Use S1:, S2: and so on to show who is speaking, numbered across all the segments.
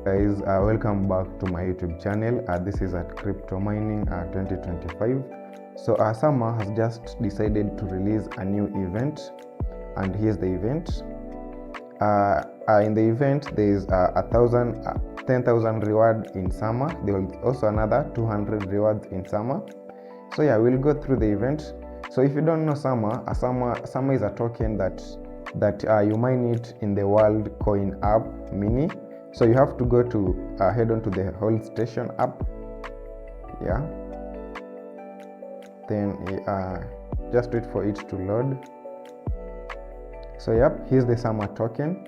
S1: Guys, welcome back to my YouTube channel. This is at Crypto Mining 2025. So Sama has just decided to release a new event, and here's the event. In the event, there is 10,000 reward in Sama. There will also another 200 rewards in Sama. So yeah, we'll go through the event. So if you don't know Sama is a token that you mine it in the World Coin app mini. So you have to go to head on to the Hold Station app. Yeah. Then just wait for it to load. So yep, here's the Sama token.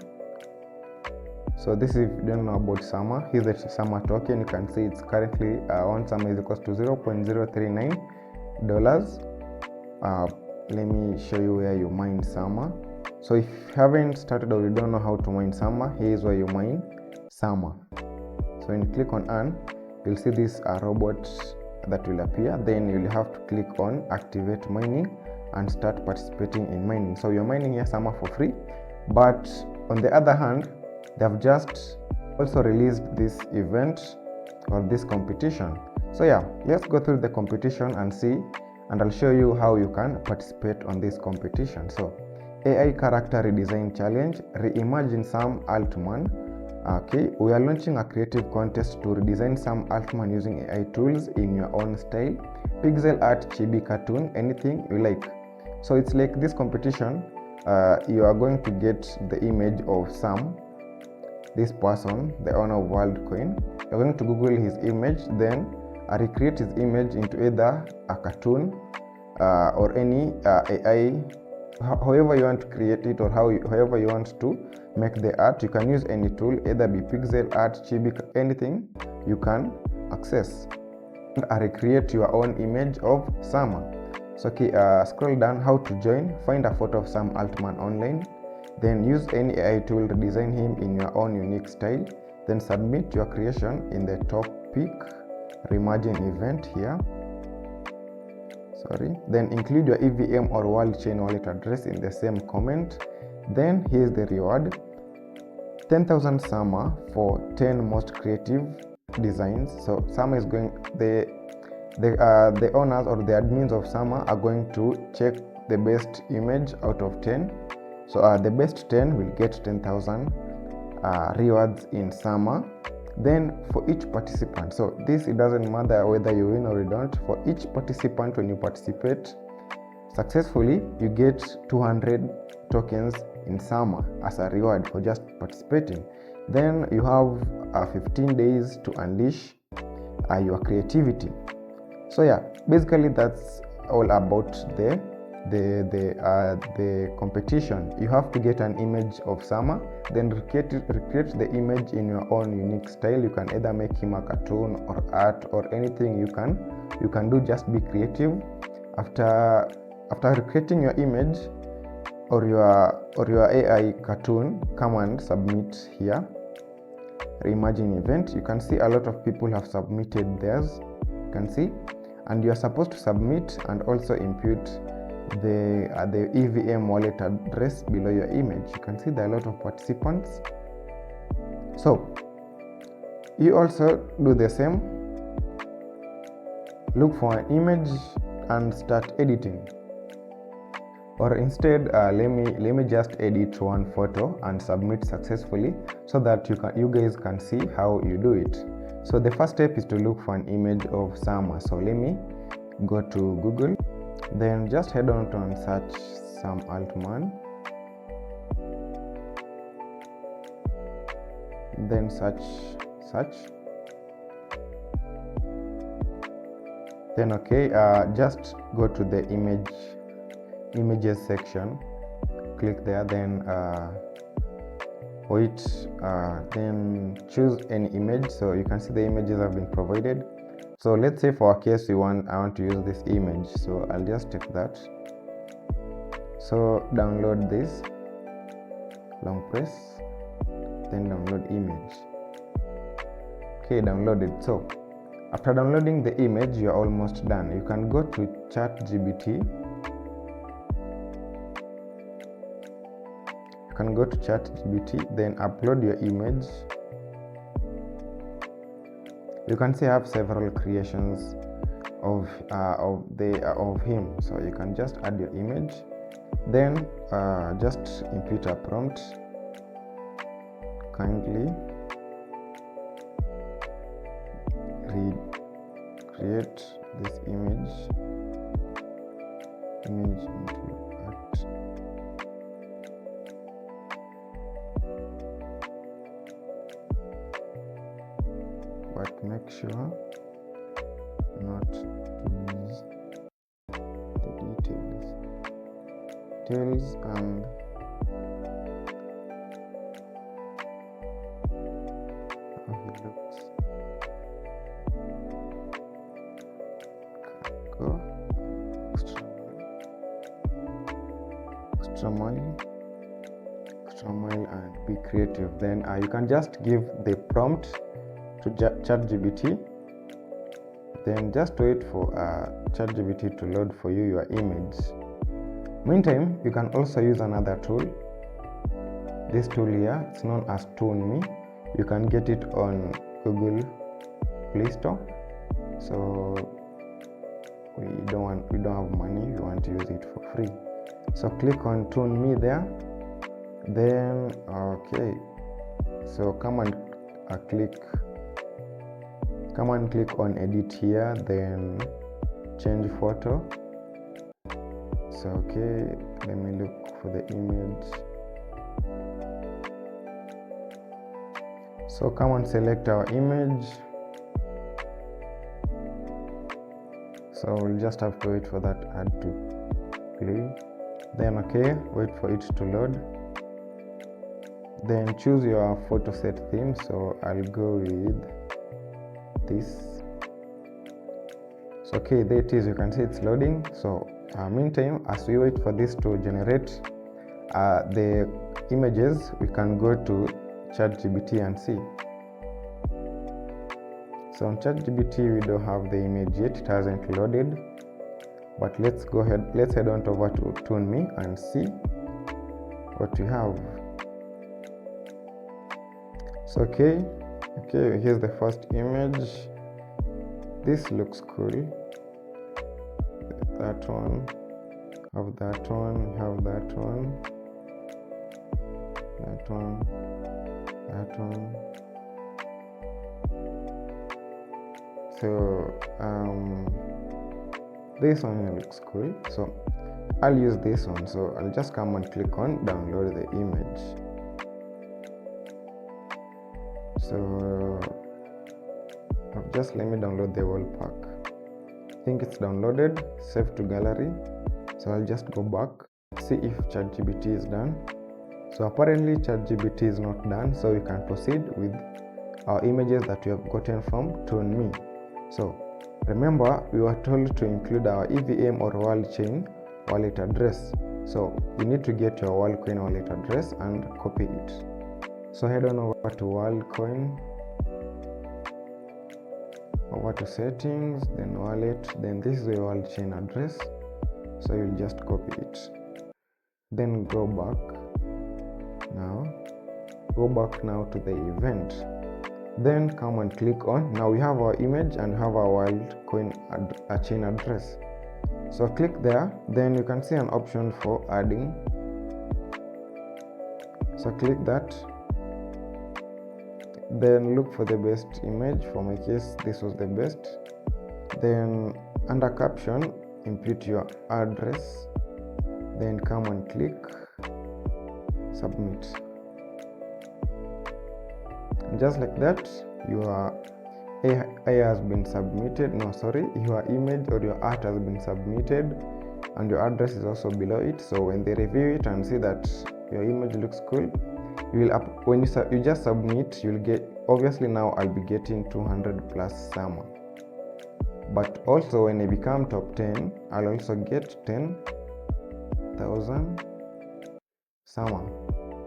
S1: So this is, if you don't know about Sama, here's the Sama token. You can see it's currently one Sama is equals to $0.039. Let me show you where you mine Sama. So if you haven't started or you don't know how to mine Sama, here is where you mine Sama. So when you click on earn, you'll see this robot that will appear. Then you'll have to click on activate mining and start participating in mining. So you're mining here Sama for free, but on the other hand, they've just also released this event or this competition. So yeah, let's go through the competition and see, and I'll show you how you can participate on this competition. So AI character redesign challenge, Reimagine Sam Altman. Okay, we are launching a creative contest to redesign Sam Altman using AI tools in your own style. Pixel art, chibi, cartoon, anything you like. So it's like this competition, you are going to get the image of Sam, this person, the owner of WorldCoin. You're going to Google his image, then recreate his image into either a cartoon or any AI, however you want to create it, or however you want to make the art. You can use any tool, either be pixel art, chibi, anything you can access, and recreate your own image of Sam. So okay, scroll down, how to join, find a photo of Sam Altman online, then use any AI tool to design him in your own unique style, then submit your creation in the top pick Reimagine Event here. Then include your EVM or world chain wallet address in the same comment. Then here's the reward: 10,000 Sama for 10 most creative designs. So Sama is going, the owners or the admins of Sama are going to check the best image out of 10. So the best 10 will get 10,000 rewards in Sama. Then for each participant, so this, it doesn't matter whether you win or you don't. For each participant, when you participate successfully, you get 200 tokens in Sama as a reward for just participating. Then you have 15 days to unleash your creativity. So yeah, basically that's all about the competition. You have to get an image of Sama, then recreate the image in your own unique style. You can either make him a cartoon or art or anything you can do. Just be creative. After recreating your image or your AI cartoon, come and submit here, Reimagine Event. You can see a lot of people have submitted theirs, you can see, and you are supposed to submit and also impute the EVM wallet address below your image. You can see there are a lot of participants. So you also do the same. Look for an image and start editing. Or instead, let me just edit one photo and submit successfully, so that you guys can see how you do it. So the first step is to look for an image of Sama. So let me go to Google, then just head on to and search Sam Altman, then search, then okay, just go to the images section, click there, then wait, then choose any image. So you can see the images have been provided. So let's say for our case I want to use this image, so I'll just take that. So download this, long press, then download image. Okay, downloaded. So after downloading the image, you're almost done. You can go to ChatGPT. You can go to ChatGPT, then upload your image. You can see I have several creations of him. So you can just add your image, then just input a prompt. Kindly recreate this image into art. But make sure not to lose the details and how he looks. Go extra mile and be creative. Then you can just give the prompt to ChatGPT, then just wait for ChatGPT to load for you your image. Meantime, you can also use another tool. This tool here, it's known as TuneMe. You can get it on Google Play Store. So we don't have money, we want to use it for free. So click on TuneMe there. Then okay, so come and click on edit here, then change photo. So okay, let me look for the image. So come and select our image. So we'll just have to wait for that ad to play. Then okay, wait for it to load. Then choose your photo set theme. So I'll go with this. So okay, there it is. You can see it's loading. So meantime, as we wait for this to generate the images, we can go to ChatGPT and see. So on ChatGPT we don't have the image yet, it hasn't loaded, but let's head on over to TuneMe and see what we have. So okay, here's the first image. This looks cool. That one, have that one, have that one, that one, that one. So this one looks cool, so I'll use this one. So I'll just come and click on download the image. So just let me download the whole pack. I think it's downloaded, save to gallery. So I'll just go back, see if ChatGPT is done. So apparently ChatGPT is not done, so we can proceed with our images that we have gotten from TuneMe. So remember, we were told to include our EVM or WorldCoin wallet address. So you need to get your WorldCoin wallet address and copy it. So head on over to WorldCoin, over to settings, then wallet, then this is your WorldCoin address. So you'll just copy it. Then go back now to the event. Then come and click on, now we have our image and have our WorldCoin chain address. So click there, then you can see an option for adding. So click that, then look for the best image. For my case, this was the best. Then under caption, input your address, then come and click submit. Just like that, your AI has been submitted. Your image or your art has been submitted, and your address is also below it. So when they review it and see that your image looks cool, when you just submit, you'll get, obviously now I'll be getting 200 plus Sama. But also when I become top 10, I'll also get 10,000 Sama.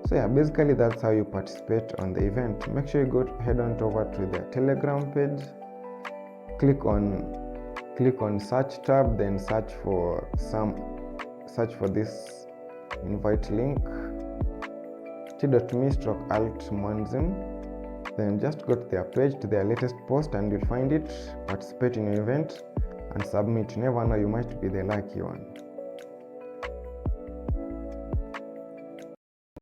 S1: So yeah, basically that's how you participate on the event. Make sure you head on over to the Telegram page, click on search tab, then search for this invite link, t.me/altmanzim, then just go to their page, to their latest post, and you'll find it. Participate in your event and submit. You never know, you might be the lucky one.